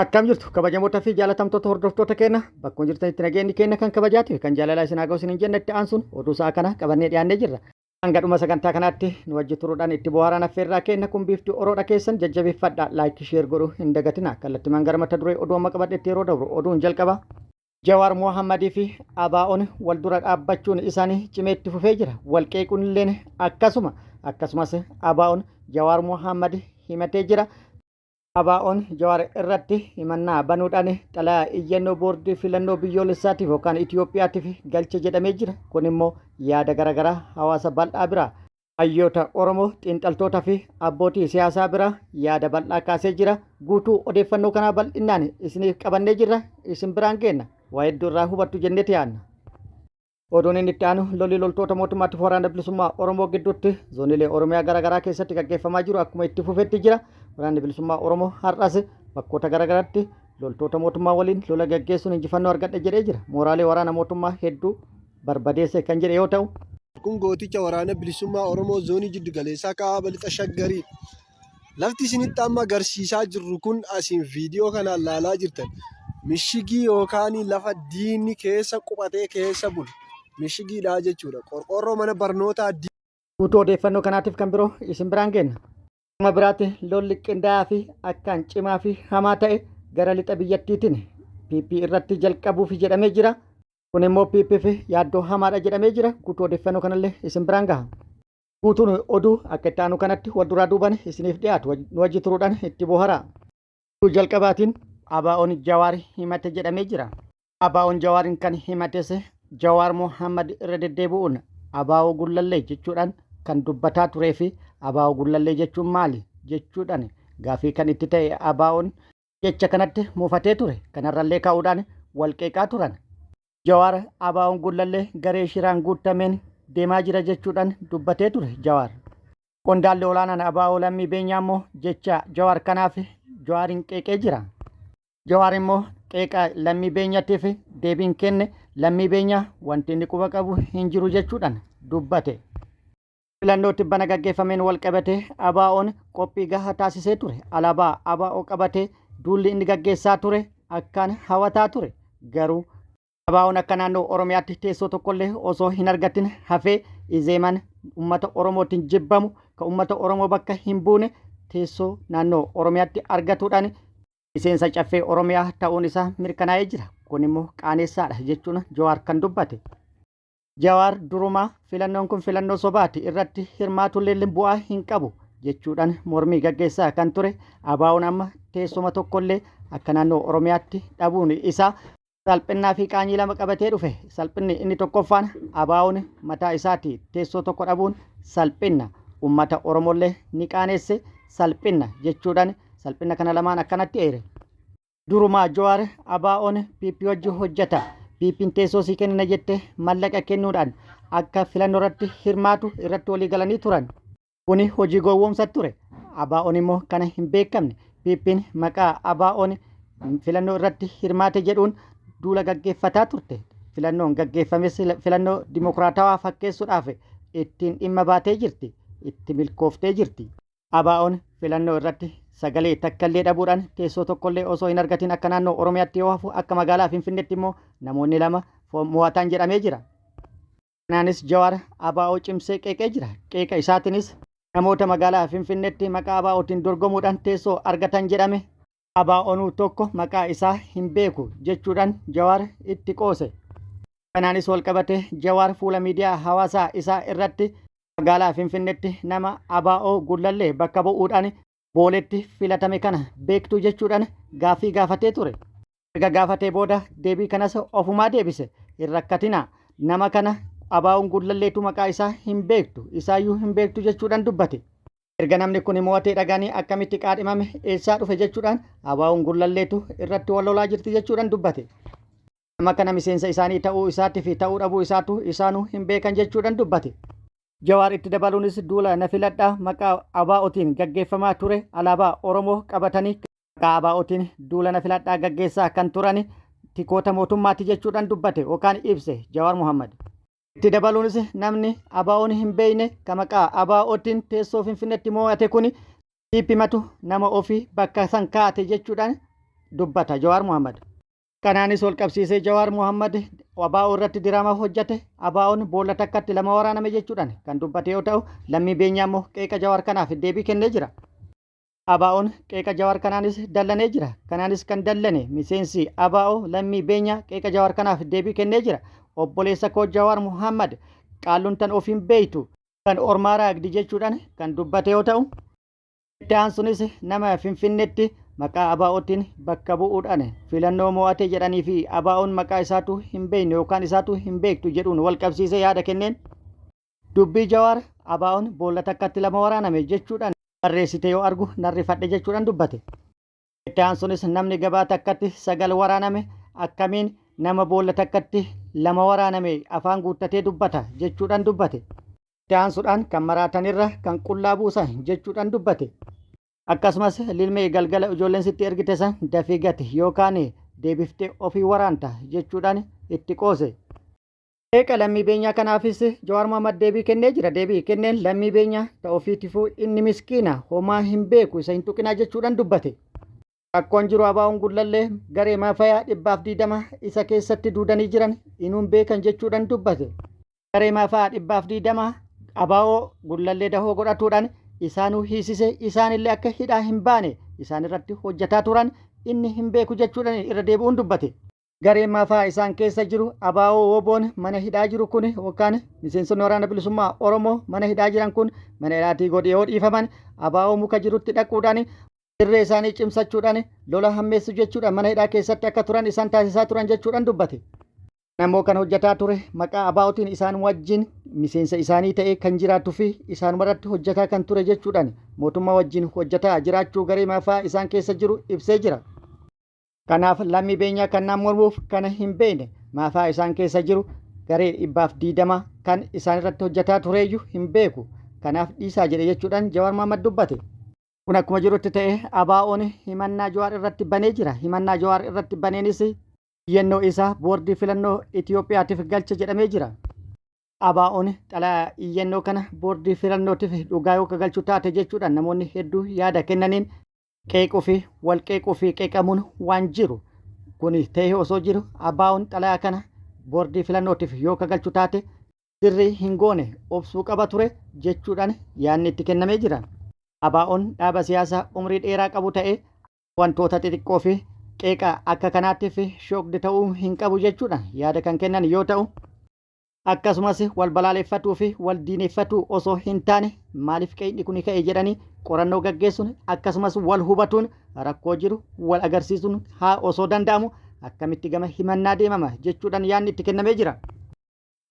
Akkam jirtu kabajamootaa fi jaalatamtoota hordoftoota keenya bakka jirtanitti nageenyi keenya kan kabajaati kan jaalalaa isin haa ga'u isin hin jenne itti aansuun oduu isaa kana qabannee dhiyaannee jirra. Hanga dhuma sagantaa kanaatti nu wajji turuudhaan itti bohaaraan affeerraa keenya kun biiftuu oroodha keessan jajjabeeffadhaa laayikii sheer godhuu hin dagatina kallattimaan gara mata duree oduu amma qabadhetti yeroo dabru oduun jalqaba. Jawaar Mohammadii fi ABO'n wal dura dhaabbachuun isaanii cimeetti fufee jira. Walqeequun illee akkasumas ABO'n Jawaar Mohammad himatee jira. ABO'n Jawaar irratti himannaa banuudhaan xalayaa iyyannoo boordii filannoo biyyoolessaatiif yookaan Itoophiyaatiif galche jedhamee jira. Kun immoo yaada garaagaraa hawaasa bal'aa biraa hayyoota Oromoo xiinxaltootaa fi abbootii siyaasaa biraa yaada bal'aa kaasee jira. Guutuu odeeffannoo kanaa bal'inaan isiniif qabannee jirra. Isin biraan geenna waa hedduu irraa hubattu jenneeti yaadna. Oduun inni itti aanu lolli loltoota mootummaatti waraana bilisummaa Oromoo gidduutti zooniilee Oromiyaa garaagaraa keessatti gaggeeffamaa jiru akkuma itti fufetti jira. Waraanni bilisummaa Oromoo har'as bakkoota garaagaraatti loltoota mootummaa waliin lola gaggeessuun injifannoo argadhe jedhee jira. Mooraalee waraana mootummaa hedduu barbadeesse kan jedhe yoo ta'u. Kun gooticha waraana bilisummaa Oromoo zoonii jiddu galeessaa kaabaa lixa shaggarii. Lafti isinitti amma agarsiisaa jirru kun asiin viidiyoo kanaan ilaalaa jirtan. Mishigii yookaan lafa diinni keessa qubatee keessa bulu. Mishigiidhaa jechuudha. Qorqoorroo mana barnootaa. Guutuu odeeffannoo kanaatiif kan biroo isin biraan geenna. Amma biraatti lolli qindaa'aa fi akkaan cimaa fi hamaa ta'e gara lixa biyyattiitiin PP irratti jalqabuuf jedhamee jira. Kun immoo PP'f yaaddoo hamaadha jedhamee jira. Guutuu odeeffannoo kanallee isin biraan gaha. Guutuun oduu akka itti aanu kanatti wal duraa duuban isiniif dhiyaatu nu wajji turuudhaan itti bohara. Oduu jalqabaatiin ABO'n Jawaar himate jedhamee jira. ABO'n Jawaarin kan himates Jawaar Mohammad irra deddeebi'uun ABO Gullallee jechuudhaan kan dubbataa turee fi ABO Gullallee jechuun maali jechuudhaan gaafii kan itti ta'e ABO'n jecha kanatti muufatee ture. Kanarrallee ka'uudhaan walqeeqaa turan. Jawaar ABO'n Gullallee garee shiraan guutameen deemaa jira jechuudhaan dubbatee ture Jawaar. Qondaalli olaanaan ABO Lammii Beenyaa immoo jecha Jawaar kanaaf Jawaarin qeeqee jira. Jawaar immoo qeeqa Lammii Beenyaatiif deebiin kenne Lammii Beenyaa wanti inni quba qabu hin jiru jechuudhaan dubbate. Filannootti bana gaggeeffameen wal qabate ABO'n qophii gahaa taasisee ture. Alaabaa ABO qabatee duulli inni gaggeessaa ture akkaan hawataa ture. Garuu ABO'n akka naannoo Oromiyaatti teessoo tokkollee osoo hin argatin hafee izeeman uummata Oromootiin jibbamu kan uummata Oromoo bakka hin buune teessoo naannoo Oromiyaatti argatuudhaan miseensa caffee Oromiyaa ta'uun isaa mirkanaa'ee jira. Kun immoo qaaneessaadha jechuun Jawaar kan dubbate. Jawaar durumaa filannoon kun filannoo sobaati irratti hirmaatullee bu'aa hin qabu jechuudhaan mormii gaggeessaa kan ture. ABO'n amma teessuma tokkollee akka naannoo Oromiyaatti dhabuun isaa salphinnaa fi qaanyii lama qabatee dhufe. Salphinni inni tokkoffaan ABO'n mataa isaati teessoo tokko dhabuun salphinna. Uummata Oromollee ni qaaneesse salphinna jechuudhaan salphina kana lamaan akkanatti eere. Durumaa Jawaar ABO'n PP wajjin hojjeta. PP'n teessoo sii kennina jette mallaqa kennuudhaan akka filannoo irratti hirmaatu irratti walii galanii turan. Kuni hojii gowwoomsa ture. ABO'n immoo kana hin beekamne. PP'n maqaa ABO'n filannoo irratti hirmaate jedhuun duula gaggeeffataa turte. Filannoon gaggeeffames filannoo dimokiraatawaa fakkeessuudhaaf ittiin dhimma baatee jirti. Itti milkooftee jirti. ABO'n filannoo irratti sagalee takkallee dhabuudhaan teessoo tokkollee osoo hin argatin akka naannoo Oromiyaatti yoo hafu akka magaalaa Finfinneetti immoo namoonni lama mo'atan jedhamee jira. Kanaanis Jawaar ABO cimsee qeeqee jira. Qeeqa isaatiinis namoota magaalaa Finfinneetti maqaa ABO'tiin dorgomuudhaan teessoo argatan jedhame. ABO'n tokko maqaa isaa hin beeku jechuudhaan Jawaar itti qoose. Kanaanis wal qabate Jawaar fuula miidiyaa hawaasaa isaa irratti magaalaa Finfinneetti nama ABO Gullallee bakka bu'uudhaan booletti filatame kana beektu jechuudhaan gaafii gaafatee ture. Erga gaafatee booda deebii kanas ofumaa deebise. Hin rakkatinaa nama kana ABO'n Gullalleetu maqaa isaa hin beektu isaayyuu hin beektu jechuudhaan dubbate. Erga namni kun mo'atee dhagaanii akkamitti qaadhimame eessaa dhufe jechuudhaan ABO'n Gullalleetu irratti wal lolaa jirti jechuudhaan dubbate. Nama kana miseensa isaanii ta'uu isaatii fi ta'uu dhabuu isaatu isaanuu hin beekan jechuudhaan dubbate. Jawaar itti dabaluunis duula na filadhaa maqaa ABO'tiin gaggeeffamaa ture alaabaa Oromoo qabatanii maqaa ABO'tiin duula na filadhaa gaggeessaa kan turan tikoota mootummaati jechuudhaan dubbate yookaan ibse Jawaar Mohammad. Itti dabaluunis namni ABO'n hin beekne kan maqaa ABO'tiin teessoo Finfinneetti mo'ate kun PP matu nama ofii bakka san kaa'ate jechuudhaan dubbata Jawaar Mohammad. Kanaanis ol qabsiisee Jawaar Mohammad ABO irratti diraamaa hojjete ABO'n boolla takkatti lama waraaname jechuudhaan kan dubbate yoo ta'u lammii beenyaa immoo qeeqa Jawaar kanaaf deebii kennee jira. ABO'n qeeqa Jawaar kanaanis dallanee jira. Kanaanis kan dallane miseensi ABO lammii beenyaa qeeqa Jawaar kanaaf deebii kennee jira. Obboleessa koo Jawaar Mohammad qaalluun tan ofiin beeytu kan ormaa raagdi jechuudhaan kan dubbate yoo ta'u itti aansunis nama Finfinneetti maqaa ABO'tiin bakka bu'uudhaan filannoo mo'ate jedhanii fi ABO'n maqaa isaatu hin beekne yookaan isaatu hin beektu jedhuun wal qabsiisee yaada kenneen dubbii Jawaar ABO'n boolla takkatti lama waraaname jechuudhaan barreessite yoo argu narrifadhe jechuudhaan dubbate. Itti aansunis namni gabaa takkatti 9 waraaname akkamiin nama boolla takkatti lama waraaname afaan guuttatee dubbata jechuudhaan dubbate. Itti aansuudhaan kan maraatanirra kan qullaa buusan jechuudhaan dubbate. Akkasumas lilmee galgala ijoolleen sitti ergite san dafii gati yookaan deebiftee ofii waraanta jechuudhaan itti qoose. Qeeqa lammii beenyaa kanaafis Jawaar Mohammad deebii kennee jira. Deebii kenneen lammii beenyaa ta'uu ofiitifuu inni miskiina homaa hin beeku isa hin tuqinaa jechuudhaan dubbate. Rakkoon jiru ABO'n gullallee garee maafayaa 120 isa keessatti duudanii jiran inuun beekan jechuudhaan dubbate. Garee maafayaa 120 ABO gullallee dahoo godhatuudhaan isaanuu hiisise isaanillee akka hidhaa hin baane isaan irratti hojjetaa turan inni hin beeku jechuudhaan irra deebi'uun dubbate. Garee maafayaa isaan keessa jiru ABO WBO'n mana hidhaa jiru kun yookaan miseensonni waraana bilisummaa Oromoo mana hidhaa jiran kun mana hidhaatii godhee yoo dhiifaman ABO muka jirutti dhaquudhaan irree isaanii cimsachuudhaan lola hammeessu jechuudhaan mana hidhaa keessatti akka turan isaan taasisaa turan jechuudhaan dubbate. Namoo kan hojjetaa ture maqaa ABO'tiin isaan wajjin miseensa isaanii ta'ee kan jiraatuu fi isaan irratti hojjetaa kan ture jechuudhaan mootummaa wajjin hojjetaa jiraachuu garee maafayaa isaan keessa jiru ibsee jira. Kanaaf lammii beenyaa kan naan mormuuf kana hin beekne maafayaa isaan keessa jiru garee 120 kan isaan irratti hojjetaa tureeyyuu hin beeku. Kanaaf dhiisaa jedhe jechuudhaan Jawaar Mohammad dubbate. Kun akkuma jirutti ta'e ABO'n himannaa Jawaar irratti banee jira. Himannaa Jawaar irratti baneenis iyyannoo isaa boordii filannoo Itoophiyaatiif galche jedhamee jira. ABO'n xalayaa iyyannoo kana boordii filannootiif dhugaa yoo galchu taate jechuudhaan namoonni hedduu yaada kennaniin qeequu fi wal qeequu fi qeeqamuun waan jiru. Kun ta'ee osoo jiru ABO'n xalayaa kana boordii filannootiif yoo galchu taate sirrii hin goone obsuu qaba ture jechuudhaan yaadni itti kennamee jira. ABO'n dhaaba siyaasaa umrii dheeraa qabu ta'ee wantoota xixiqqoo fi qeeqa akka kanaattiif shookdi ta'uu hin qabu jechuudhaan yaada kan kennan yoo ta'u akkasumas wal balaaleffatuu fi wal diineffatuu osoo hin taane maaliif qeeqni kun ka'e jedhanii qorannoo gaggeessuun akkasumas wal hubatuun rakkoo jiru wal agarsiisuun haa osoo danda'amu akkamitti gama himannaa deemama jechuudhaan yaadni itti kennamee jira.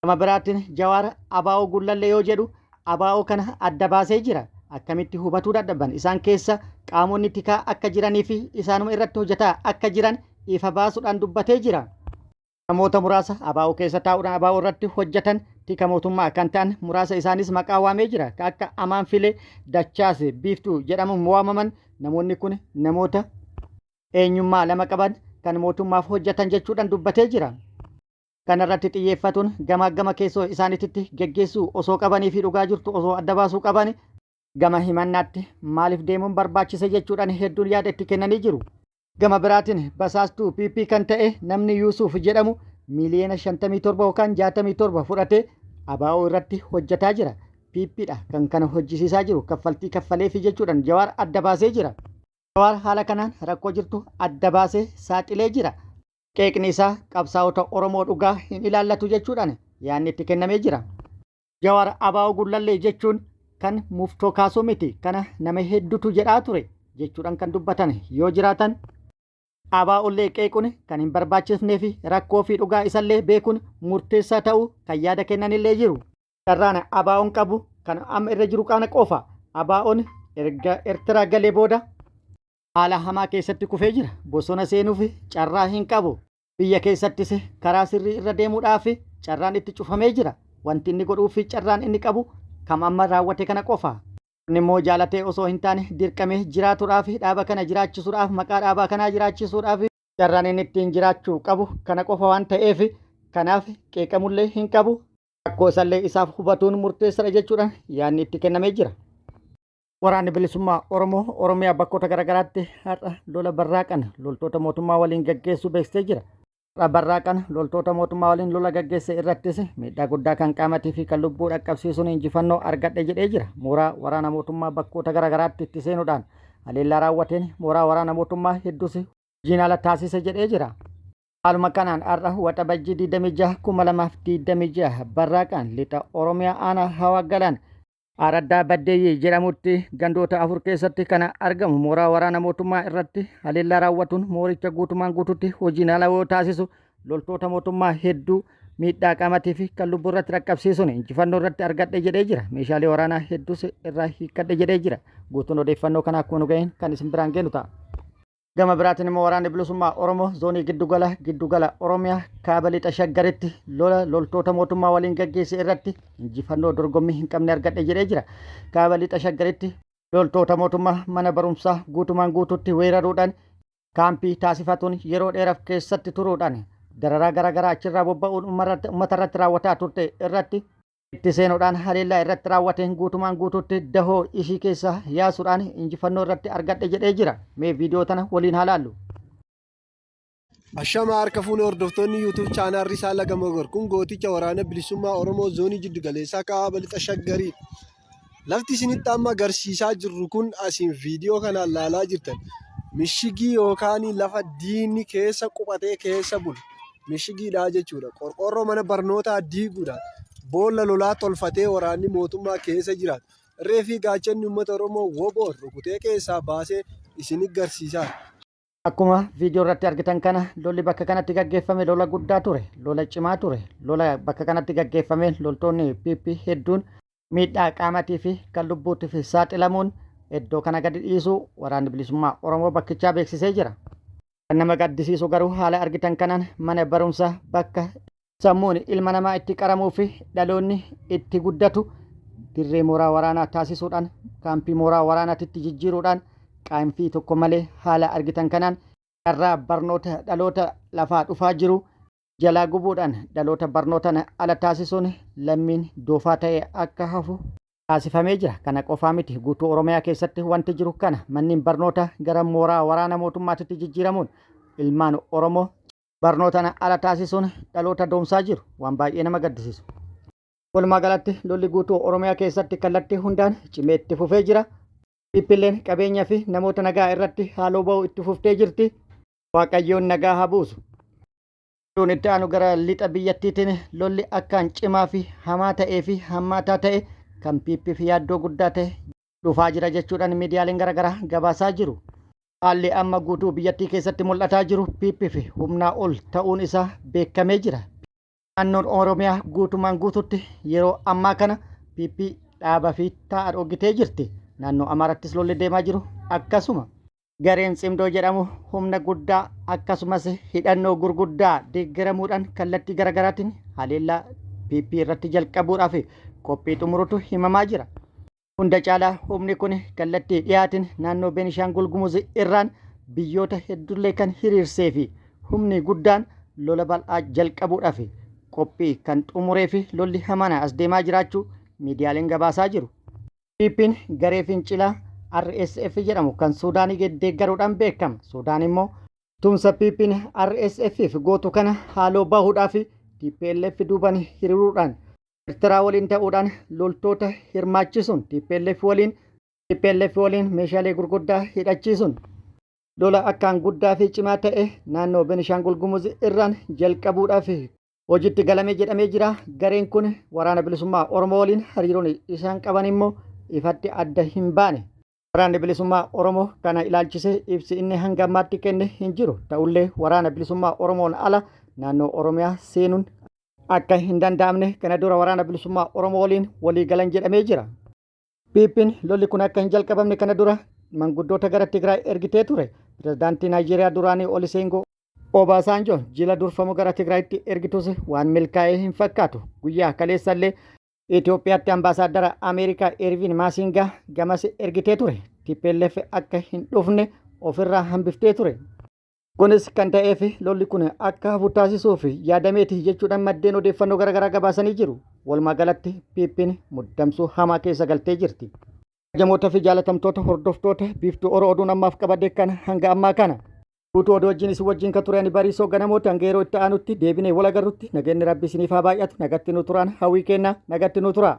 Gama biraatiin Jawaar ABO gullallee yoo jedhu ABO kana adda baasee jira. Akkamitti hubatuu dadhaban isaan keessa qaamonni tikaa akka jiranii fi isaanuma irratti hojjetaa akka jiran ifa baasuudhaan dubbatee jira. Namoota muraasa ABO keessa taa'uudhaan ABO irratti hojjetan tika mootummaa kan ta'an muraasa isaanis maqaa waamee jira. Akka Amaanfilee Dachaas Biiftuu jedhamuun waamaman namoonni kun namoota eenyummaa lama qaban kan mootummaaf hojjetan jechuudhaan dubbatee jira. Kana irratti xiyyeeffatuun gama keessoo isaaniitti geggeessuu osoo qabanii fi dhugaa jirtu osoo adda baasuu qaban gama himannaatti maaliif deemuun barbaachise jechuudhaan hedduun yaada itti kennanii jiru. Gama biraatiin basaastuu PP kan ta'e namni Yuusuf jedhamu miliyoona 57 yookaan 67 fudhatee ABO irratti hojjetaa jira. PPdha kan kana hojjisiisaa jiru kaffaltii kaffaleefi jechuudhaan Jawaar adda baasee jira. Jawaar haala kanaan rakkoo jirtu adda baasee saaxilee jira. Qeeqni isaa qabsaa'ota Oromoo dhugaa hin ilaallatu jechuudhaan yaadni itti kennamee jira. Jawaar ABO gullallee jechuun kan muftoo kaasuu miti kana nama hedduutu jedhaa ture jechuudhaan kan dubbatan yoo jiraatan ABO'llee qeequun kan hin barbaachisnee fi rakkoo fi dhugaa isallee beekuun murteessaa ta'uu kan yaada kennanillee jiru. Carraan ABO'n qabu kan amma irra jiru kana qofa. ABO'n erga Eertiraa galee booda haala hamaa keessatti kufee jira. Bosona seenuuf carraa hin qabu. Biyya keessattis karaa sirrii irra deemuudhaaf carraan itti cufamee jira. Wanti inni godhuuf carraan inni qabu kam amma raawwate kana qofa. Inni immoo jaalatee osoo hin taane dirqamee jiraatuudhaaf dhaaba kana jiraachisuudhaaf maqaa dhaabaa kanaa jiraachisuudhaaf carraan inni ittiin jiraachuu qabu kana qofa waan ta'eef kanaaf qeeqamullee hin qabu. Rakkoo isallee isaaf hubatuun murteessaadha jechuudhaan yaadni itti kennamee jira. Waraanni bilisummaa Oromoo Oromiyaa bakkoota garaagaraatti har'a lola barraaqan loltoota mootummaa waliin gaggeessuu beeksisee jira. Har'a barraaqan loltoota mootummaa waliin lola gaggeesse irrattis miidhaa guddaa kan qaamatii fi kan lubbuu dhaqqabsiisuun injifannoo argadhe jedhee jira. Mooraa waraana mootummaa bakkoota garaagaraatti itti seenuudhaan haleellaa raawwateen mooraa waraana mootummaa hedduus hojiin ala taasise jedhee jira. Haaluma kanaan har'a waxabajjii 26/2026 barraaqan lixa Oromiyaa aanaa Hawaa Galaan Araddaa Baddeeyyii jedhamutti gandoota 4 keessatti kana argamu mooraa waraana mootummaa irratti haleellaa raawwatuun mooricha guutumaan guututti hojiin ala yoo taasisu loltoota mootummaa hedduu miidhaa qaamatii fi kan lubbuu irratti dhaqqabsiisuun injifannoo irratti argadhe jedhee jira. Meeshaalee waraanaa hedduus irraa hiikkadhe jedhee jira. Guutuun odeeffannoo kana akkuma nu ga'een kan isin biraan geenu ta'a. Gama biraatiin immoo waraanni bilisummaa Oromoo zoonii giddugala Oromiyaa kaaba lixa Shaggaritti loltoota mootummaa waliin gaggeesse irratti injifannoo dorgommii hin qabne argadhe jedhee jira. Kaaba lixa Shaggaritti loltoota mootummaa mana barumsaa guutumaan guututti weeraruudhaan kaampii taasifatuun yeroo dheeraaf keessatti turuudhaan dararaa garaagaraa achirraa bobba'uun uummata irratti raawwataa turte irratti itti seenuudhaan haleellaa irratti raawwateen guutumaan guututti dahoo ishii keessa yaasuudhaan injifannoo irratti argadhe jedhee jira. Mee viidiyoo tana waliin haa laallu. Ashama harka fuune hordoftoonni YouTube chaanaarri Saala Gamagor kun gooticha waraana bilisummaa Oromoo zoonii jiddu galeessaa kaaba lixa Shaggarii. Lafti isinitti amma agarsiisaa jirru kun asiin viidiyoo kanaan laalaa jirtan mishigii yookaan lafa diinni keessa qubatee keessa bulu mishigiidhaa jechuudha. Qorqoorroo mana barnootaa diiguudhaan boolla lolaa tolfatee waraanni mootummaa keessa jiraatu. Reefii gaachanni uummata Oromoo woboon rukutee keessaa baasee isin agarsiisaa. Akkuma viidiyoo irratti argitan kana lolli bakka kanatti gaggeeffame lola guddaa ture, lola cimaa ture. Lola bakka kanatti gaggeeffame loltoonni PP hedduun miidhaa qaamatii fi kan lubbuutiif saaxilamuun iddoo kana gadi dhiisuu waraanni bilisummaa Oromoo bakkichaa beeksisee jira. Kan nama gaddisiisu garuu haala argitan kanaan mana barumsaa bakka sammuun ilma namaa itti qaramuu fi dhaloonni itti guddatu dirree mooraa waraanaa taasisuudhaan kaampii mooraa waraanaatti jijjiiruudhaan qaanfii tokko malee haala argitan kanaan carraa barnoota dhaloota lafaa dhufaa jiru jalaa gubuudhaan dhaloota barnootaan ala taasisuun lammiin doofaa ta'e akka hafu taasifamee jira. Kana qofaa miti guutuu Oromiyaa keessatti wanti jiru kana manneen barnoota gara mooraa waraana mootummaatti jijjiiramuun ilmaan Oromoo barnootaan ala taasisuun dhaloota doomsaa jiru waan baay'ee nama gaddisiisu. Walumaa galatti lolli guutuu Oromiyaa keessatti kallattii hundaan cimee itti fufee jira. Pippilleen qabeenyaa fi namoota nagaa irratti haaloo ba'uu itti fuftee jirti. Waaqayyoon nagaa haa buusu. Iddoo itti aanu gara lixa biyyattiitiin lolli akkaan cimaa fi hamaa ta'ee fi hammaataa ta'e kan PP yaaddoo guddaa ta'e dhufaa jira jechuudhaan miidiyaaleen garaagaraa gabaasaa jiru. Haalli amma guutuu biyyattii keessatti mul'ataa jiru PP humnaa ol ta'uun isaa beekamee jira. Naannoon Oromiyaa guutumaan guututti yeroo ammaa kana PP dhaabaa fi taa'aa dhoggitee jirti. Naannoo Amaarattis lolli deemaa jiru akkasuma. Gareen Tsimdoo jedhamu humna guddaa akkasumas hidhannoo gurguddaa deeggaramuudhaan kallattii garaagaraatiin haleellaa PP irratti jalqabuudhaaf qophii xumurutu himamaa jira. Hunda caalaa humni kun kallattii dhiyaatiin naannoo Beenishaangul Gumuz irraan biyyoota hedduullee kan hiriirsee fi humni guddaan lola bal'aa jalqabuudhaaf qophii kan xumuree fi lolli hamaan as deemaa jiraachuu miidiyaaleen gabaasaa jiru. PP'n garee fincilaa RSF jedhamu kan Suudaanii deeggaruudhaan beekama. Suudaan immoo tumsa PP'n RSF'if gootu kana haaloo bahuudhaaf TPLF duubaan hiriiruudhaan Eertiraa waliin ta'uudhaan loltoota hirmaachisuun TPLF waliin meeshaalee gurguddaa hidhachiisuun lola akkaan guddaa fi cimaa ta'e naannoo Beenishaangul Gumuz irraan jalqabuudhaaf hojiitti galamee jedhamee jira. Gareen kun waraana bilisummaa Oromoo waliin hariiroon isaan qaban immoo ifatti adda hin baane. Waraanni bilisummaa Oromoo kana ilaalchisee ibsi inni hanga ammaatti kenne hin jiru. Ta'ullee waraana bilisummaa Oromoon ala naannoo Oromiyaa seenuun akka hin danda'amne kana dura waraana bilisummaa Oromoo waliin walii galan jedhamee jira. PP'n lolli kun akka hin jalqabamne kana dura manguddoota gara Tigraay ergitee ture. Pirezidaantii Naayijeeriyaa duraanii Olusegun Obasanjo jila durfamu gara Tigraayitti ergitus waan milkaa'ee hin fakkaatu. Guyyaa kaleessallee Itoophiyaatti ambaasaadara Ameerikaa Ervin Maasingaa gamas ergitee ture. TPLF akka hin dhufne ofirraa hambiftee ture. Kunis kan ta'eef lolli kun akka hafu taasisuuf yaadameeti jechuudhaan maddeen odeeffannoo garaagaraa gabaasanii jiru. Walumaa galatti PP'n muddamsuu hamaa keessa galtee jirti. Jamoota fi jaalatamtoota hordoftoota biiftuu Oromoo oduun ammaaf qabadde kana hanga ammaa kana. Guutuu oduu wajjin isin wajjin kan turani bariisoo ganamoota hanga yeroo itti aanutti deebinee wal agarrutti nageenyi rabbi isiniif haa baay'atu nagatti nu turaan hawwii kenna nagatti nu tura.